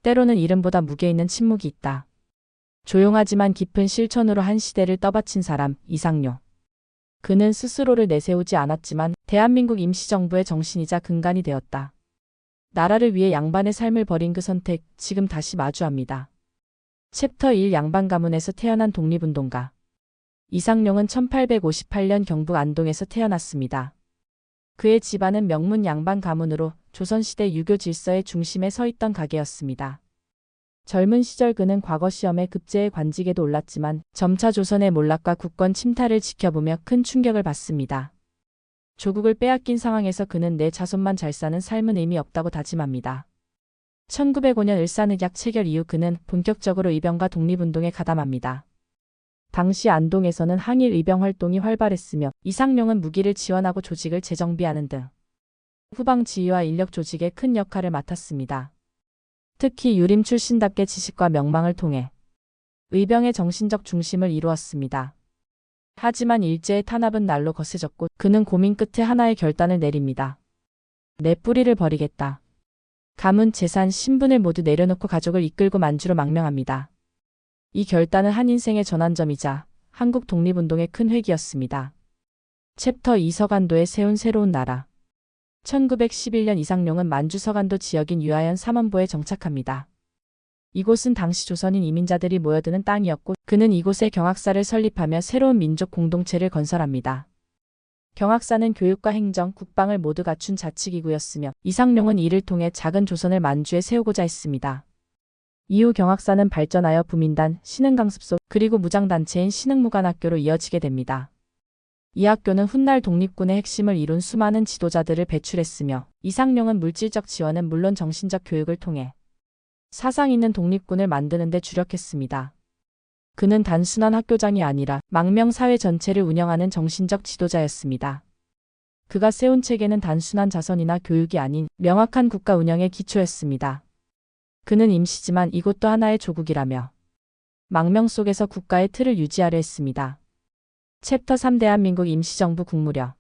때로는 이름보다 무게 있는 침묵이 있다. 조용하지만 깊은 실천으로 한 시대를 떠받친 사람, 이상용. 그는 스스로를 내세우지 않았지만 대한민국 임시정부의 정신이자 근간이 되었다. 나라를 위해 양반의 삶을 버린 그 선택, 지금 다시 마주합니다. 챕터 1 양반 가문에서 태어난 독립운동가. 이상용은 1858년 경북 안동에서 태어났습니다. 그의 집안은 명문 양반 가문으로 조선시대 유교 질서의 중심에 서 있던 가게였습니다. 젊은 시절 그는 과거 시험에 급제의 관직에도 올랐지만 점차 조선의 몰락과 국권 침탈을 지켜보며 큰 충격을 받습니다. 조국을 빼앗긴 상황에서 그는 내 자손만 잘 사는 삶은 의미 없다고 다짐합니다. 1905년 을사늑약 체결 이후 그는 본격적으로 의병과 독립운동에 가담합니다. 당시 안동에서는 항일 의병 활동이 활발했으며 이상용은 무기를 지원하고 조직을 재정비하는 등 후방 지휘와 인력 조직에 큰 역할을 맡았습니다. 특히 유림 출신답게 지식과 명망을 통해 의병의 정신적 중심을 이루었습니다. 하지만 일제의 탄압은 날로 거세졌고 그는 고민 끝에 하나의 결단을 내립니다. 내 뿌리를 버리겠다. 가문, 재산, 신분을 모두 내려놓고 가족을 이끌고 만주로 망명합니다. 이 결단은 한 인생의 전환점이자 한국 독립운동의 큰 회기였습니다. 챕터 2 서간도에 세운 새로운 나라. 1911년 이상용은 만주 서간도 지역인 유하연 삼원보에 정착합니다. 이곳은 당시 조선인 이민자들이 모여드는 땅이었고 그는 이곳에 경학사를 설립하며 새로운 민족 공동체를 건설합니다. 경학사는 교육과 행정, 국방을 모두 갖춘 자치기구였으며 이상용은 이를 통해 작은 조선을 만주에 세우고자 했습니다. 이후 경학사는 발전하여 부민단, 신흥강습소, 그리고 무장단체인 신흥무관학교로 이어지게 됩니다. 이 학교는 훗날 독립군의 핵심을 이룬 수많은 지도자들을 배출했으며 이상용은 물질적 지원은 물론 정신적 교육을 통해 사상 있는 독립군을 만드는 데 주력했습니다. 그는 단순한 학교장이 아니라 망명 사회 전체를 운영하는 정신적 지도자였습니다. 그가 세운 체계는 단순한 자선이나 교육이 아닌 명확한 국가 운영의 기초였습니다. 그는 임시지만 이곳도 하나의 조국이라며 망명 속에서 국가의 틀을 유지하려 했습니다. 챕터 3 대한민국 임시정부 국무령.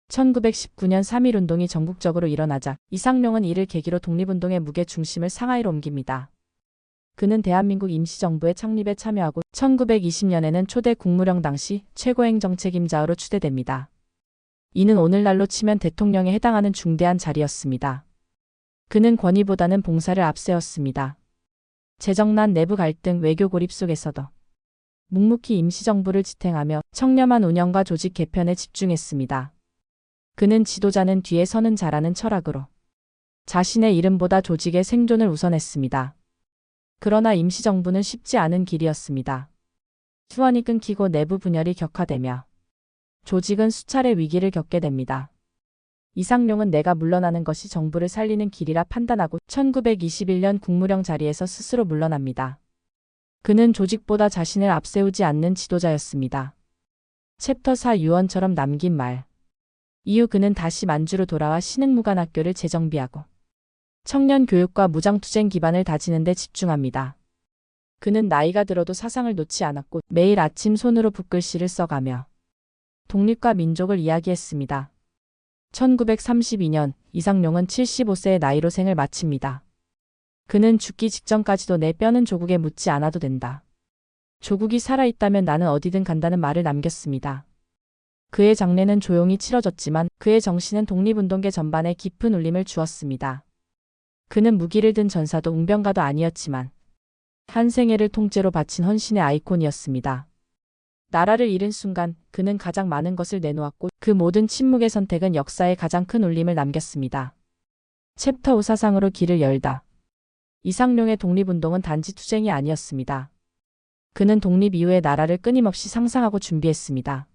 1919년 3.1운동이 전국적으로 일어나자 이상용은 이를 계기로 독립운동의 무게 중심을 상하이로 옮깁니다. 그는 대한민국 임시정부의 창립에 참여하고 1920년에는 초대 국무령 당시 최고행정책임자로 추대됩니다. 이는 오늘날로 치면 대통령에 해당하는 중대한 자리였습니다. 그는 권위보다는 봉사를 앞세웠습니다. 재정난, 내부 갈등, 외교 고립 속에서도 묵묵히 임시정부를 지탱하며 청렴한 운영과 조직 개편에 집중했습니다. 그는 지도자는 뒤에 서는 자라는 철학으로 자신의 이름보다 조직의 생존을 우선했습니다. 그러나 임시정부는 쉽지 않은 길이었습니다. 수원이 끊기고 내부 분열이 격화되며 조직은 수차례 위기를 겪게 됩니다. 이상용은 내가 물러나는 것이 정부를 살리는 길이라 판단하고 1921년 국무령 자리에서 스스로 물러납니다. 그는 조직보다 자신을 앞세우지 않는 지도자였습니다. 챕터 4 유언처럼 남긴 말. 이후 그는 다시 만주로 돌아와 신흥무관학교를 재정비하고 청년 교육과 무장투쟁 기반을 다지는 데 집중합니다. 그는 나이가 들어도 사상을 놓지 않았고 매일 아침 손으로 붓글씨를 써가며 독립과 민족을 이야기했습니다. 1932년 이상용은 75세의 나이로 생을 마칩니다. 그는 죽기 직전까지도 내 뼈는 조국에 묻지 않아도 된다. 조국이 살아있다면 나는 어디든 간다는 말을 남겼습니다. 그의 장례는 조용히 치러졌지만 그의 정신은 독립운동계 전반에 깊은 울림을 주었습니다. 그는 무기를 든 전사도 웅병가도 아니었지만 한 생애를 통째로 바친 헌신의 아이콘이었습니다. 나라를 잃은 순간 그는 가장 많은 것을 내놓았고 그 모든 침묵의 선택은 역사에 가장 큰 울림을 남겼습니다. 챕터 5 사상으로 길을 열다. 이상용의 독립운동은 단지 투쟁이 아니었습니다. 그는 독립 이후의 나라를 끊임없이 상상하고 준비했습니다.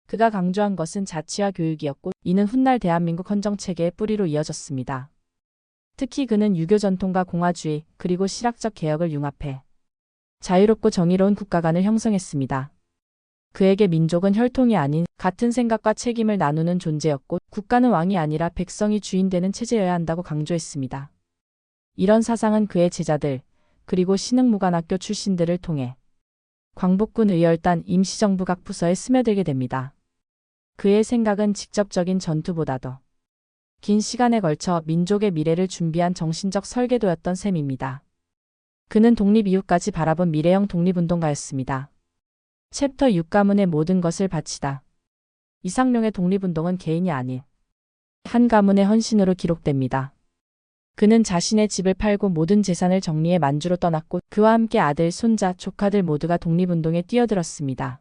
그가 강조한 것은 자치와 교육이었고 이는 훗날 대한민국 헌정체계의 뿌리로 이어졌습니다. 특히 그는 유교 전통과 공화주의 그리고 실학적 개혁을 융합해 자유롭고 정의로운 국가관을 형성했습니다. 그에게 민족은 혈통이 아닌 같은 생각과 책임을 나누는 존재였고 국가는 왕이 아니라 백성이 주인되는 체제여야 한다고 강조했습니다. 이런 사상은 그의 제자들 그리고 신흥무관학교 출신들을 통해 광복군 의열단 임시정부 각 부서에 스며들게 됩니다. 그의 생각은 직접적인 전투보다도 긴 시간에 걸쳐 민족의 미래를 준비한 정신적 설계도였던 셈입니다. 그는 독립 이후까지 바라본 미래형 독립운동가였습니다. 챕터 6 가문의 모든 것을 바치다. 이상룡의 독립운동은 개인이 아닌 한 가문의 헌신으로 기록됩니다. 그는 자신의 집을 팔고 모든 재산을 정리해 만주로 떠났고 그와 함께 아들, 손자, 조카들 모두가 독립운동에 뛰어들었습니다.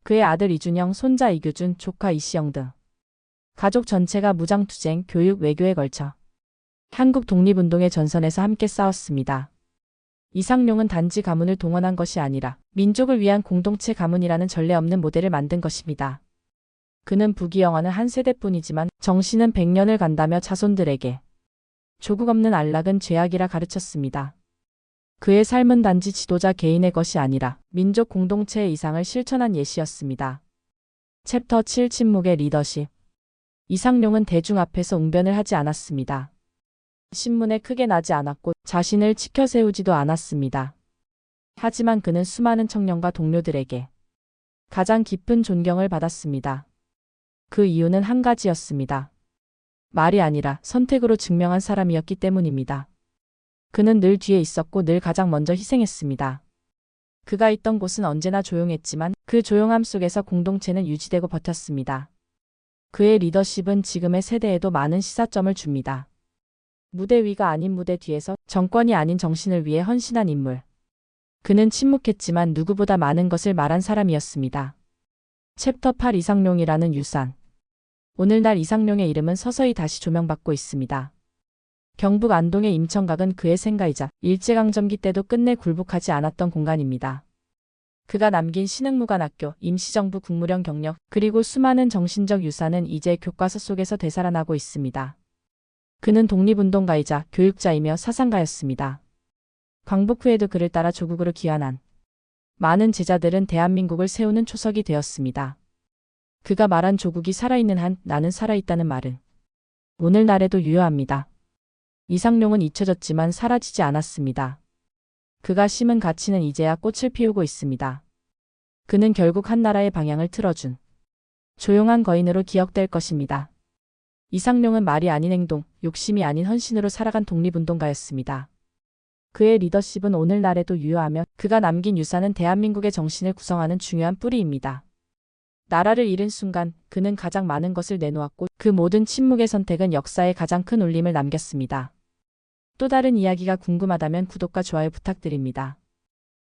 그의 아들 이준영, 손자 이규준, 조카 이시영 등 가족 전체가 무장투쟁, 교육, 외교에 걸쳐 한국 독립운동의 전선에서 함께 싸웠습니다. 이상룡은 단지 가문을 동원한 것이 아니라 민족을 위한 공동체 가문이라는 전례 없는 모델을 만든 것입니다. 그는 부귀영화는 한 세대뿐이지만 정신은 100년을 간다며 자손들에게 조국 없는 안락은 죄악이라 가르쳤습니다. 그의 삶은 단지 지도자 개인의 것이 아니라 민족 공동체의 이상을 실천한 예시였습니다. 챕터 7 침묵의 리더십. 이상룡은 대중 앞에서 웅변을 하지 않았습니다. 신문에 크게 나지 않았고 자신을 치켜 세우지도 않았습니다. 하지만 그는 수많은 청년과 동료들에게 가장 깊은 존경을 받았습니다. 그 이유는 한 가지였습니다. 말이 아니라 선택으로 증명한 사람이었기 때문입니다. 그는 늘 뒤에 있었고 늘 가장 먼저 희생했습니다. 그가 있던 곳은 언제나 조용했지만 그 조용함 속에서 공동체는 유지되고 버텼습니다. 그의 리더십은 지금의 세대에도 많은 시사점을 줍니다. 무대 위가 아닌 무대 뒤에서 정권이 아닌 정신을 위해 헌신한 인물. 그는 침묵했지만 누구보다 많은 것을 말한 사람이었습니다. 챕터 8 이상룡이라는 유산. 오늘날 이상룡의 이름은 서서히 다시 조명받고 있습니다. 경북 안동의 임천각은 그의 생가이자 일제강점기 때도 끝내 굴복하지 않았던 공간입니다. 그가 남긴 신흥무관학교, 임시정부 국무령 경력, 그리고 수많은 정신적 유산은 이제 교과서 속에서 되살아나고 있습니다. 그는 독립운동가이자 교육자이며 사상가였습니다. 광복 후에도 그를 따라 조국으로 귀환한 많은 제자들은 대한민국을 세우는 초석이 되었습니다. 그가 말한 조국이 살아있는 한 나는 살아있다는 말은 오늘날에도 유효합니다. 이상룡은 잊혀졌지만 사라지지 않았습니다. 그가 심은 가치는 이제야 꽃을 피우고 있습니다. 그는 결국 한 나라의 방향을 틀어준 조용한 거인으로 기억될 것입니다. 이상룡은 말이 아닌 행동, 욕심이 아닌 헌신으로 살아간 독립운동가였습니다. 그의 리더십은 오늘날에도 유효하며 그가 남긴 유산은 대한민국의 정신을 구성하는 중요한 뿌리입니다. 나라를 잃은 순간 그는 가장 많은 것을 내놓았고 그 모든 침묵의 선택은 역사에 가장 큰 울림을 남겼습니다. 또 다른 이야기가 궁금하다면 구독과 좋아요 부탁드립니다.